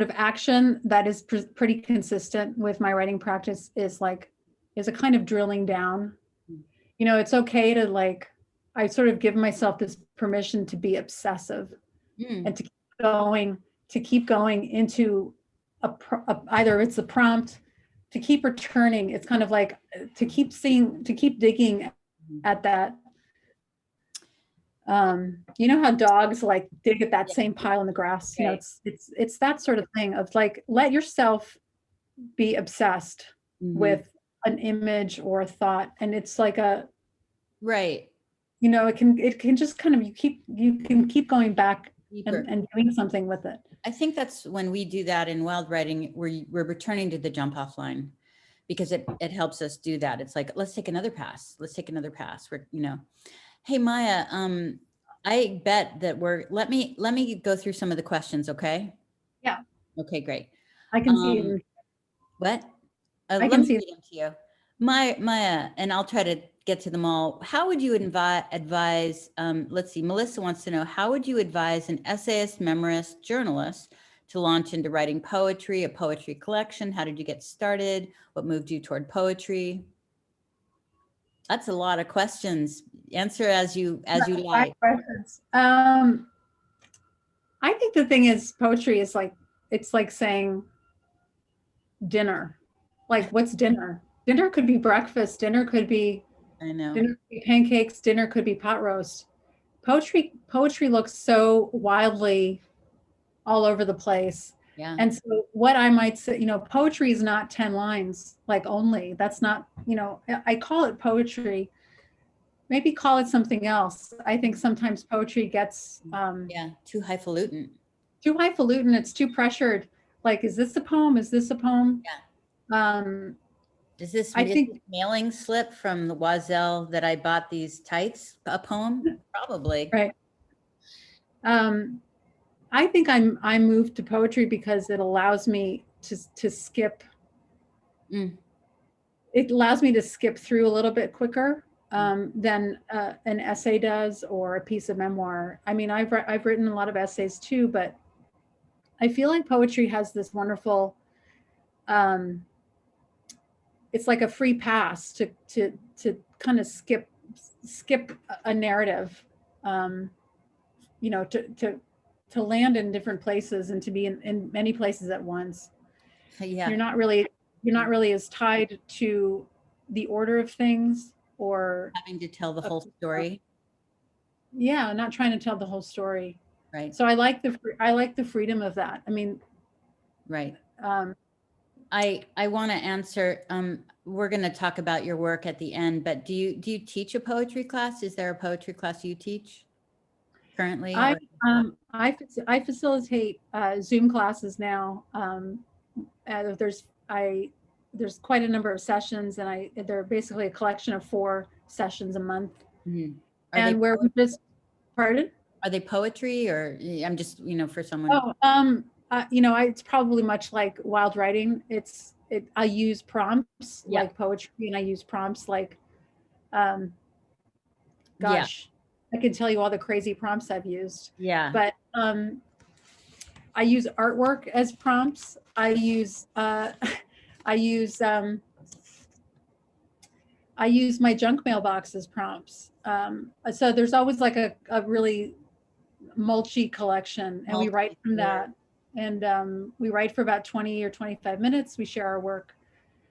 of action that is pretty consistent with my writing practice is a kind of drilling down. It's okay to I sort of give myself this permission to be obsessive and to keep going into either it's a prompt, to keep returning. It's kind of like to keep digging at that. How dogs dig at that same pile in the grass. Right. It's that sort of thing of let yourself be obsessed with an image or a thought, and it's like a right. It can just kind of you can keep going back Deeper. and doing something with it. I think that's when we do that in wild writing, we're returning to the jump off line, because it helps us do that. It's like, let's take another pass. Let's take another pass. We're, hey, Maya, I bet that let me go through some of the questions. Okay. Yeah, Okay, great. I can see Um, it. what? I Let can me see read them to you. Maya, and I'll try to get to them all. How would you advise, let's see, Melissa wants to know, how would you advise an essayist, memorist, journalist to launch into writing poetry, a poetry collection? How did you get started? What moved you toward poetry? That's a lot of questions. Answer as you like. Questions. I think the thing is, poetry is like, it's like saying dinner. Like, what's dinner? Dinner could be breakfast. Dinner could be I know. pancakes. Dinner could be pot roast. Poetry looks so wildly all over the place. Yeah. And so what I might say, poetry is not 10 lines, like only. That's not, I call it poetry. Maybe call it something else. I think sometimes poetry gets too highfalutin. Too highfalutin. It's too pressured. Like, is this a poem? Is this a poem? Yeah. Is this mailing slip from the Oiselle that I bought these tights a poem? Probably. Right. I think I moved to poetry because it allows me to skip. It allows me to skip through a little bit quicker than an essay does, or a piece of memoir. I mean, I've written a lot of essays too, but I feel like poetry has this wonderful. It's like a free pass to kind of skip a narrative, to land in different places and to be in many places at once. Yeah. You're not really as tied to the order of things, or having to tell the whole story. Yeah, not trying to tell the whole story. Right. So I like the freedom of that. I mean, right. I want to answer. We're going to talk about your work at the end, but do you teach a poetry class? Is there a poetry class you teach currently? I facilitate Zoom classes now. There's quite a number of sessions, and they're basically a collection of 4 sessions a month. Mm-hmm. And where we just, pardon? Are they poetry, or I'm just, for someone? It's probably much like wild writing. I use prompts like poetry, and I use prompts like, I can tell you all the crazy prompts I've used. Yeah. But I use artwork as prompts. I use my junk mailbox as prompts. So there's always like a really mulchy collection, and we write from that. And we write for about 20 or 25 minutes. We share our work.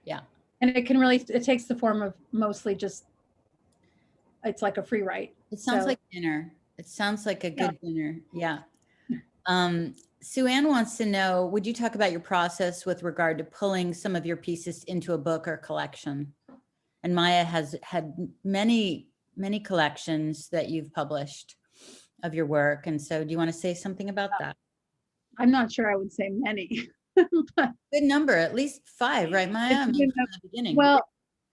Yeah. And it takes the form of mostly just, it's like a free write. It sounds like dinner. It sounds like a good dinner. Yeah. Sue Ann wants to know, would you talk about your process with regard to pulling some of your pieces into a book or collection? And Maya has had many, many collections that you've published of your work. And so do you want to say something about that? I'm not sure I would say many. Good number, at least 5, right, Maya? From the beginning. Well,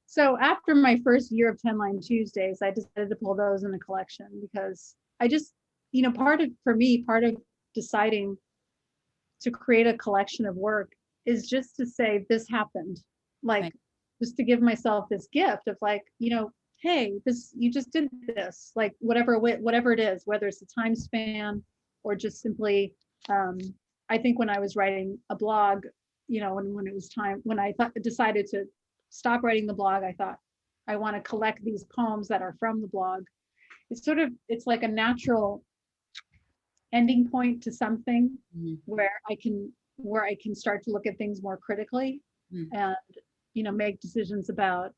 so after my first year of 10 Line Tuesdays, I decided to pull those in a collection, because I just, part of deciding to create a collection of work is just to say, this happened. Like, just to give myself this gift of like, hey, you just did this, like whatever it is, whether it's a time span or just simply, I think when I was writing a blog, when it was time, when I decided to stop writing the blog, I thought, I want to collect these poems that are from the blog. It's like a natural ending point to something, where I can start to look at things more critically, and make decisions about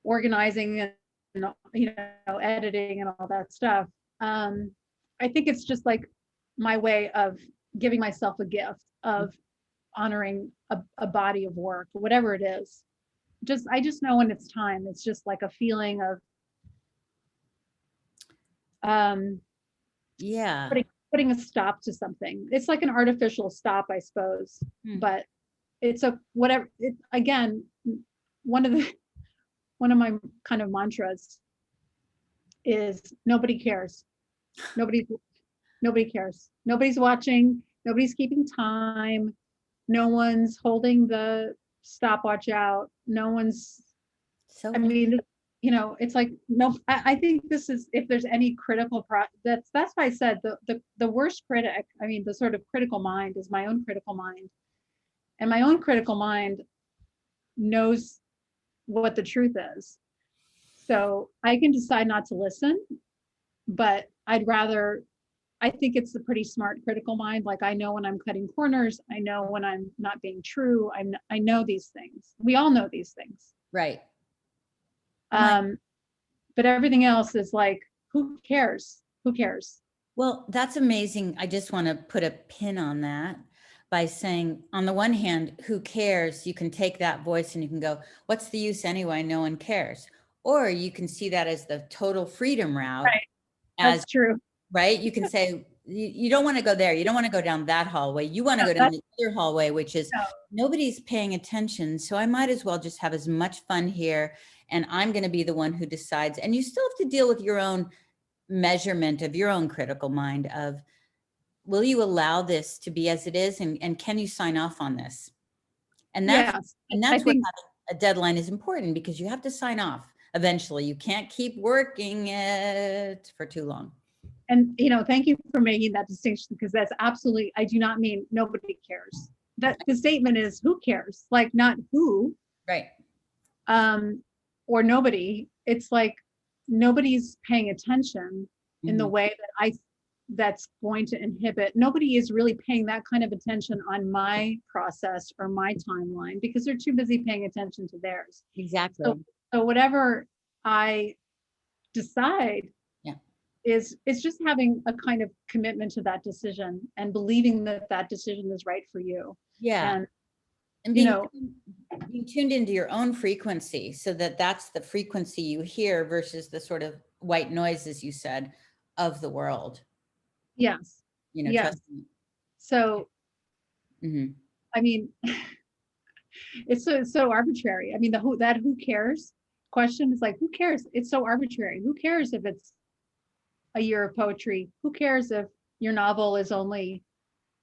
organizing and editing and all that stuff. I think it's just like my way of giving myself a gift of honoring a body of work, whatever it is. I just know when it's time. It's just like a feeling of putting a stop to something. It's like an artificial stop, I suppose, but it's a whatever. Again, one of the one of my kind of mantras is nobody cares. Nobody cares. Nobody's watching. Nobody's keeping time. No one's holding the stopwatch out. No one's. So I mean, it's like no. I think this is, if there's any critical that's why I said the worst critic. I mean, the sort of critical mind is my own critical mind, and my own critical mind knows what the truth is. So I can decide not to listen, but I think it's a pretty smart critical mind. Like, I know when I'm cutting corners. I know when I'm not being true. I know these things. We all know these things. right. But everything else is like, who cares? Who cares? Well, that's amazing. I just want to put a pin on that by saying, on the one hand, who cares? You can take that voice and you can go, what's the use anyway? No one cares. Or you can see that as the total freedom route. Right. That's true. Right? You can say, you don't want to go there. You don't want to go down that hallway. You want to go down the other hallway, which is nobody's paying attention. So I might as well just have as much fun here. And I'm going to be the one who decides. And you still have to deal with your own measurement of your own critical mind of, will you allow this to be as it is? And can you sign off on this? And that's what having a deadline is important, because you have to sign off eventually. You can't keep working it for too long. And, thank you for making that distinction, because that's absolutely, I do not mean nobody cares. That the statement is who cares, like not who, right. Or nobody. It's like nobody's paying attention in the way that that's going to inhibit. Nobody is really paying that kind of attention on my process or my timeline, because they're too busy paying attention to theirs. Exactly. So whatever I decide, it's just having a kind of commitment to that decision and believing that decision is right for you. Yeah. And being tuned into your own frequency, so that's the frequency you hear versus the sort of white noise, as you said, of the world. Yes. Yes. Trust me. So, I mean, it's so arbitrary. I mean, who cares question is like, who cares? It's so arbitrary. Who cares if it's a year of poetry? Who cares if your novel is only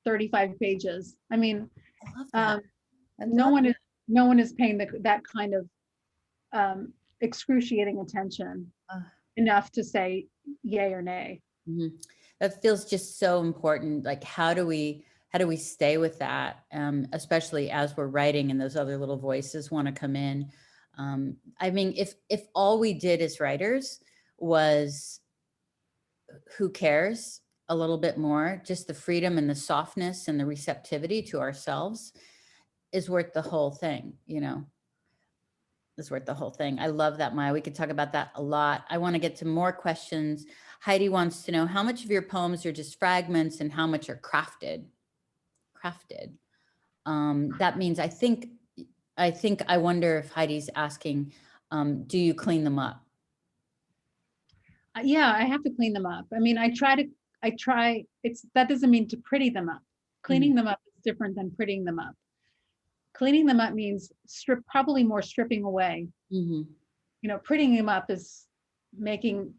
35 pages? I mean, no one is paying that kind of excruciating attention enough to say yay or nay. That feels just so important. Like, how do we stay with that, especially as we're writing and those other little voices want to come in? I mean, if all we did as writers was who cares a little bit more, just the freedom and the softness and the receptivity to ourselves is worth the whole thing, is worth the whole thing. I love that, Maya. We could talk about that a lot. I want to get to more questions. Heidi wants to know how much of your poems are just fragments and how much are crafted. That means, I wonder if Heidi's asking, do you clean them up? Yeah, I have to clean them up. I mean, that doesn't mean to pretty them up. Cleaning them up is different than prettying them up. Cleaning them up means probably more stripping away. Prettying them up is making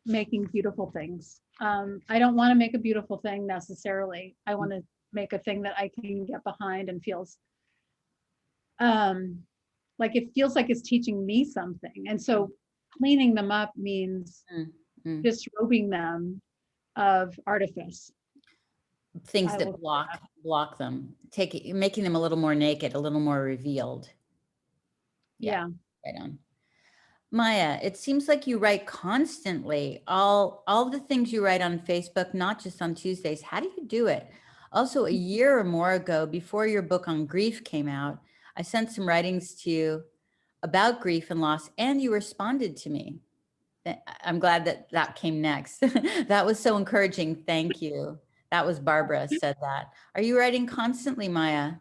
beautiful things. I don't want to make a beautiful thing necessarily. I want to make a thing that I can get behind and feels like it's teaching me something. And so cleaning them up means disrobing them of artifice. Things that block them, making them a little more naked, a little more revealed. Yeah. Right on. Maya, it seems like you write constantly. All the things you write on Facebook, not just on Tuesdays. How do you do it? Also, a year or more ago, before your book on grief came out, I sent some writings to you about grief and loss, and you responded to me. I'm glad that came next. That was so encouraging. Thank you. That was Barbara said that. Are you writing constantly, Maya?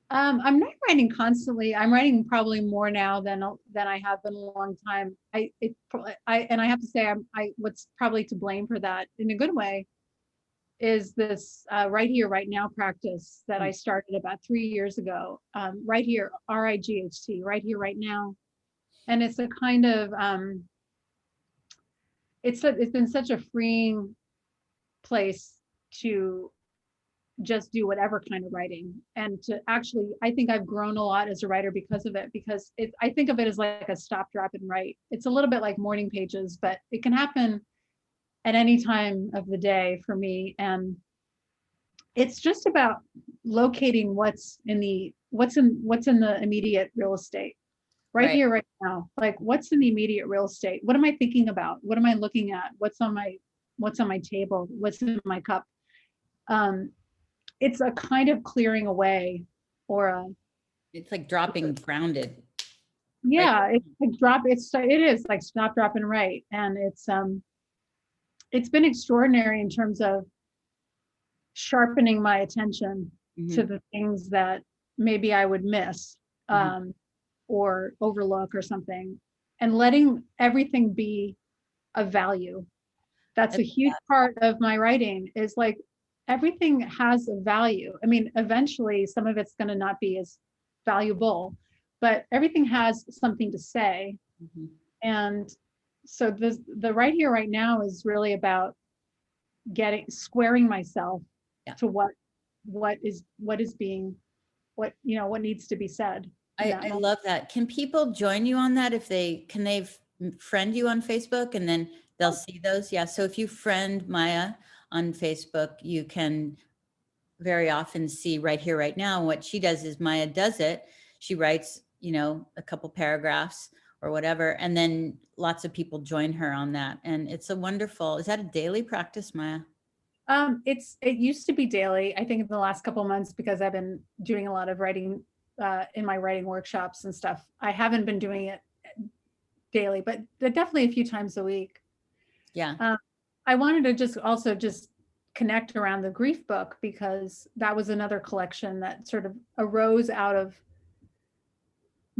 I'm not writing constantly. I'm writing probably more now than I have been a long time. And I have to say, what's probably to blame for that in a good way is this right here, right now practice that I started about 3 years ago. Right here, RIGHT, right here, right now. And it's a kind of, it's been such a freeing place to just do whatever kind of writing, and to actually, I think I've grown a lot as a writer because of it, because I think of it as like a stop, drop, and write. It's a little bit like morning pages, but it can happen at any time of the day for me. And it's just about locating what's in the immediate real estate right here, right now. Like, what's in the immediate real estate? What am I thinking about? What am I looking at? What's on my table? What's in my cup? It's a kind of clearing away, or it's like dropping grounded. Yeah, right? It's like it is like stop, drop, and write. And it's been extraordinary in terms of sharpening my attention to the things that maybe I would miss or overlook or something, and letting everything be of value. That's a huge part of my writing, is like everything has a value. I mean, eventually some of it's going to not be as valuable, but everything has something to say. And so the right here, right now is really about squaring myself to what needs to be said. I love that. Can people join you on that? Can they friend you on Facebook, and then they'll see those? Yeah. So if you friend Maya on Facebook, you can very often see right here, right now. What she does is Maya does it. She writes, a couple paragraphs or whatever, and then lots of people join her on that. And it's a wonderful, is that a daily practice, Maya? It used to be daily. I think in the last couple of months, because I've been doing a lot of writing in my writing workshops and stuff, I haven't been doing it daily, but definitely a few times a week. Yeah. I wanted to just connect around the grief book, because that was another collection that sort of arose out of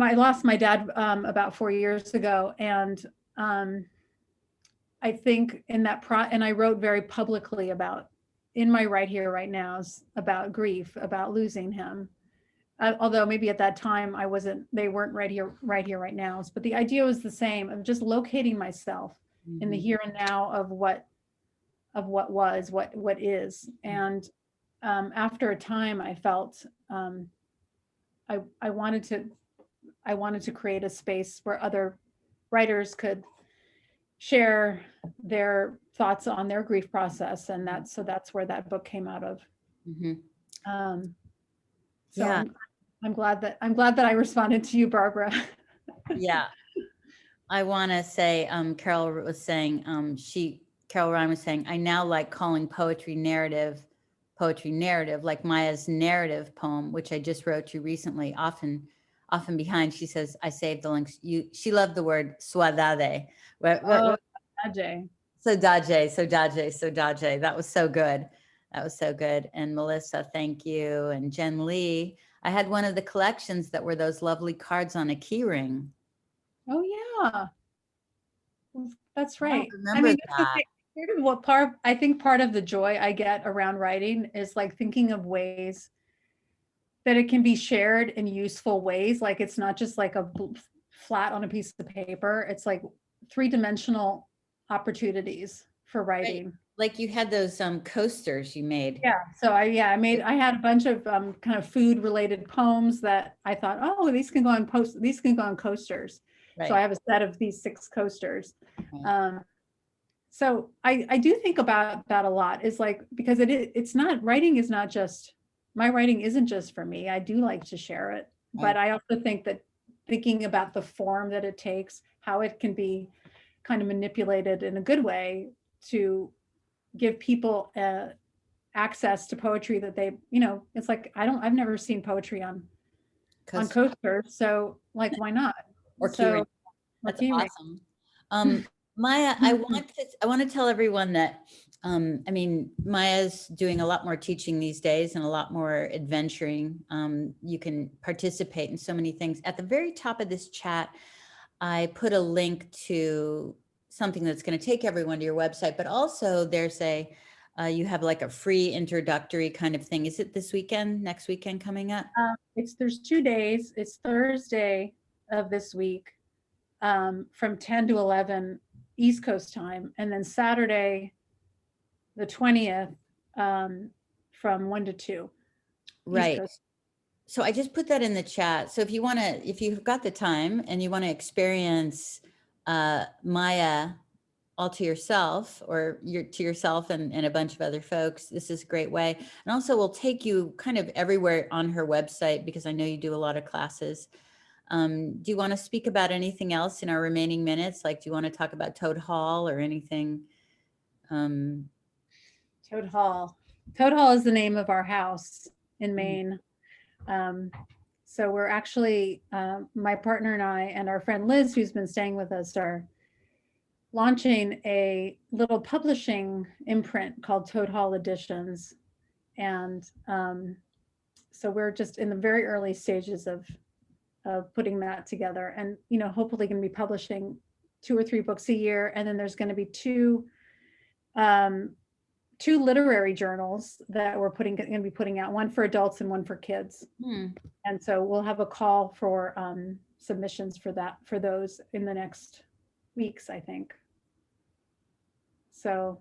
I lost my dad about 4 years ago. And I think in that and I wrote very publicly in my right here, right nows, about grief, about losing him. Although maybe at that time they weren't right here, right nows, but the idea was the same, of just locating myself in the here and now of what was, what is. And after a time, I felt I wanted to create a space where other writers could share their thoughts on their grief process, and that's where that book came out of. So I'm glad that I responded to you, Barbara. Yeah. I want to say, Carol Ryan was saying, I now like calling poetry narrative, like Maya's narrative poem, which I just wrote to recently, often behind. She says, I saved the links. She loved the word suadade. Sodage. That was so good. And Melissa, thank you. And Jen Lee, I had one of the collections that were those lovely cards on a key ring. Oh yeah, that's right. I mean, I think part of the joy I get around writing is like thinking of ways that it can be shared in useful ways. Like, it's not just like a flat on a piece of paper. It's like 3-dimensional opportunities for writing. Right. Like you had those coasters you made. Yeah. So I had a bunch of kind of food related poems that I thought, oh, these can go on coasters. Right. So I have a set of these 6 coasters. Right. So I do think about that a lot, is like, because it's not, writing is not just, my writing isn't just for me. I do like to share it, but I also think that thinking about the form that it takes, how it can be kind of manipulated in a good way to give people access to poetry that they, it's like, I've never seen poetry on coasters. So like, why not? Or keyring. That's awesome. Maya, I want to tell everyone that, Maya's doing a lot more teaching these days and a lot more adventuring. You can participate in so many things. At the very top of this chat, I put a link to something that's going to take everyone to your website, but also there's a You have like a free introductory kind of thing. Is it this weekend, next weekend coming up? There's 2 days. It's Thursday of this week, from 10 to 11 East Coast time, and then Saturday, the 20th, from 1 to 2 East Right. Coast. So I just put that in the chat. So if you want to, if you've got the time and you want to experience Maya all to yourself, or to yourself and a bunch of other folks, this is a great way. And also we'll take you kind of everywhere on her website, because I know you do a lot of classes. Do you want to speak about anything else in our remaining minutes? Like, do you want to talk about Toad Hall or anything? Toad Hall. Toad Hall is the name of our house in Maine. So we're actually, my partner and I and our friend Liz, who's been staying with us, are launching a little publishing imprint called Toad Hall Editions. And so we're just in the very early stages of putting that together, and hopefully going to be publishing 2 or 3 books a year. And then there's going to be two literary journals that we're going to be putting out, one for adults and one for kids. And so we'll have a call for submissions for those in the next weeks, I think. So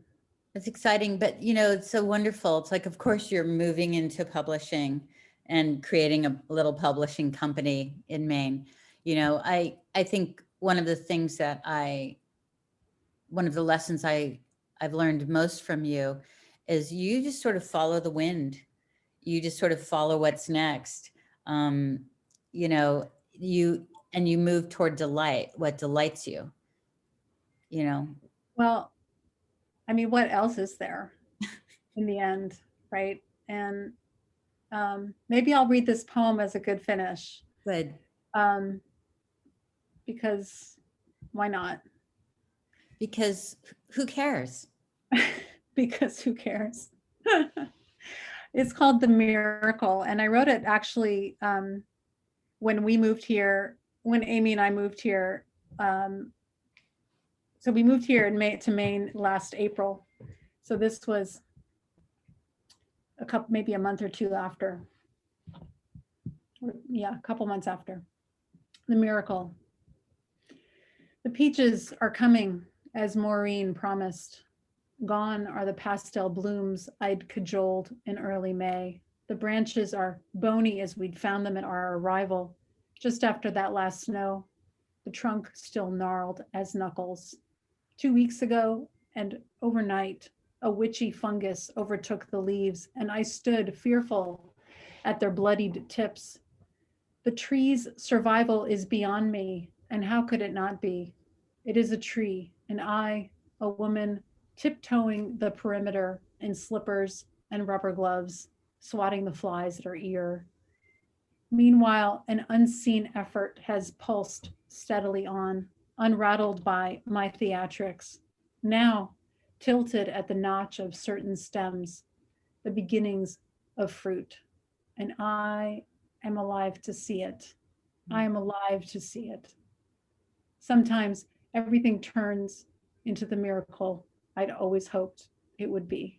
it's exciting, but it's so wonderful. It's like, of course you're moving into publishing and creating a little publishing company in Maine. I think one of the lessons I've learned most from you is you just sort of follow the wind. You just sort of follow what's next. You move toward delight, what delights you. Well, I mean, what else is there in the end, right? And maybe I'll read this poem as a good finish. Good. Because why not? Because who cares? Because who cares? It's called The Miracle. And I wrote it actually when we moved here, when Amy and I moved here. So we moved here to Maine last April. So this was maybe a month or two after. Yeah, a couple months after. The Miracle. The peaches are coming, as Maureen promised. Gone are the pastel blooms I'd cajoled in early May. The branches are bony as we'd found them at our arrival, just after that last snow. The trunk still gnarled as knuckles. 2 weeks ago, and overnight, a witchy fungus overtook the leaves, and I stood fearful at their bloodied tips. The tree's survival is beyond me, and how could it not be? It is a tree, and I, a woman, tiptoeing the perimeter in slippers and rubber gloves, swatting the flies at her ear. Meanwhile, an unseen effort has pulsed steadily on, unrattled by my theatrics. Now, tilted at the notch of certain stems, the beginnings of fruit. And I am alive to see it. I am alive to see it. Sometimes everything turns into the miracle I'd always hoped it would be.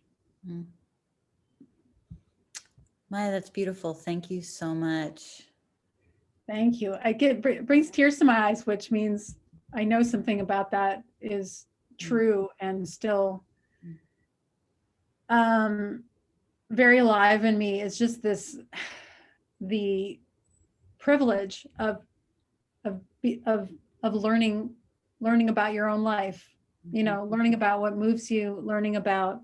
Maya, that's beautiful. Thank you so much. Thank you. Brings tears to my eyes, which means I know something about that is true and still very alive in me. Is just the privilege of learning about your own life, learning about what moves you, learning about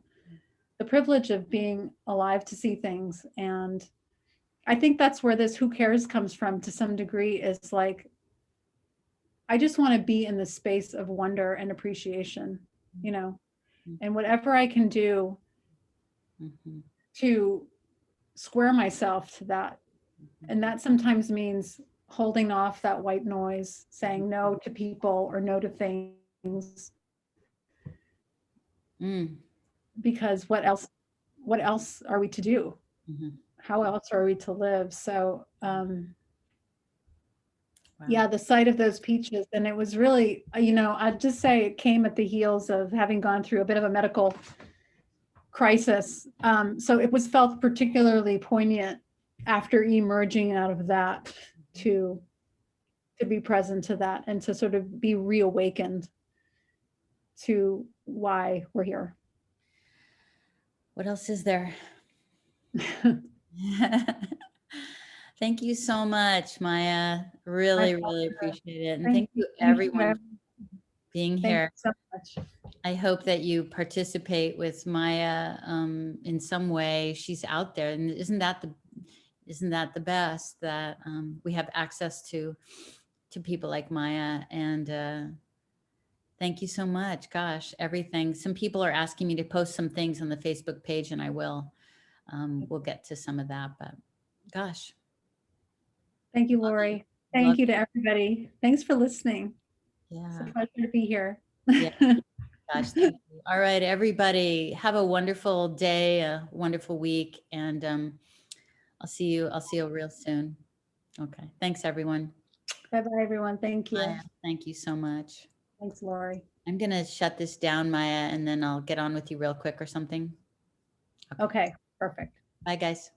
the privilege of being alive to see things. And I think that's where this who cares comes from to some degree, is like, I just want to be in the space of wonder and appreciation, and whatever I can do to square myself to that. And that sometimes means holding off that white noise, saying no to people or no to things. Because what else are we to do? How else are we to live? So yeah, the sight of those peaches. And it was really, I'd just say it came at the heels of having gone through a bit of a medical crisis. So it was felt particularly poignant after emerging out of that to be present to that and to sort of be reawakened to why we're here. What else is there? Thank you so much, Maya. Really, really appreciate it. And thank you everyone for being here. Thank you so much. I hope that you participate with Maya in some way. She's out there, and isn't that the best that we have access to people like Maya? And thank you so much. Gosh, everything. Some people are asking me to post some things on the Facebook page, and I will. We'll get to some of that, but gosh. Thank you, Lori. Thank you to everybody. Thanks for listening. Yeah. It's a pleasure to be here. Yeah. Gosh, thank you. All right, everybody, have a wonderful day, a wonderful week, and I'll see you real soon. Okay. Thanks, everyone. Bye-bye, everyone. Thank you. Maya, thank you so much. Thanks, Lori. I'm going to shut this down, Maya, and then I'll get on with you real quick or something. Okay, perfect. Bye, guys.